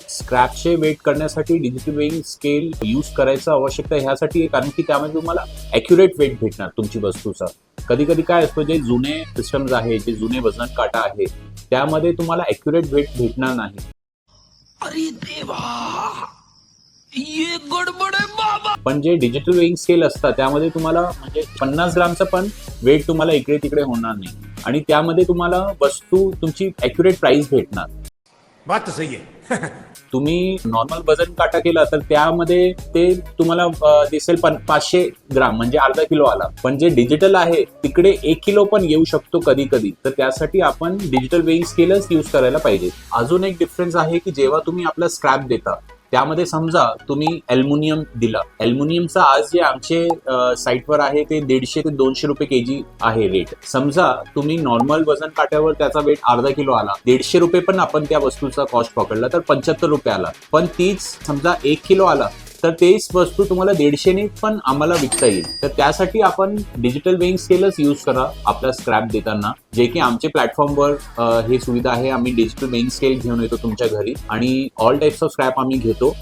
स्क्रॅपचे weight करण्यासाठी digital weighing scale use करायचं आवश्यकता ह्यासाठी आहे कारण की त्यामध्ये तुम्हाला ॲक्युरेट वेट भेटणार तुमची वस्तूचा. कधी कधी काय असतो, जे जुने सिस्टम्स आहे, जे जुने वजन काटा आहे, त्यामध्ये तुम्हाला ॲक्युरेट वेट भेटणार नाही. अरे देवा, ये गडबड आहे बाबा. पण जे डिजिटल वेइंग स्केल असतात त्यामध्ये तुम्हाला म्हणजे 50 ग्रामचं पण वेट तुम्हाला इकडे तिकडे होणार नाही आणि त्यामध्ये तुम्हाला वस्तू तुमची ॲक्युरेट प्राइस भेटणार. बात तो सही है. तुम्ही नॉर्मल वजन काटा केला तर त्यामध्ये ते तुम्हाला दिसेल 500 ग्राम म्हणजे अर्धा किलो आला. पण जे डिजिटल आहे तिकडे 1 किलो पण येऊ शकतो कधी कधी. तर त्यासाठी आपण डिजिटल वेइंग स्केलच यूज करायला पाहिजे. अजून एक डिफरन्स आहे की जेव्हा तुम्ही आपला स्क्रॅप देता त्यामध्ये समजा तुम्ही ॲल्युमिनियम दिला. ॲल्युमिनियमचा आज जे आमचे साईटवर आहे ते 150 ते 200 रुपये केजी आहे रेट. समजा तुम्ही नॉर्मल वजन काट्यावर त्याचा वेट अर्धा किलो आला, 150 रुपये पण आपण त्या वस्तूचा कॉस्ट पकडला तर 75 रुपये आला. पण तीच समजा 1 किलो आला तर तेच वस्तू तुम्हाला 150ने पण आम्हाला विकता येईल. तर त्यासाठी आपण डिजिटल वेइंग स्केलच यूज करा आपला स्क्रॅप देताना, जे की आमच्या प्लॅटफॉर्मवर हे सुविधा आहे. आम्ही डिजिटल वेइंग स्केल घेऊन येतो तुमच्या घरी आणि ऑल टाइप्स ऑफ स्क्रॅप आम्ही घेतो.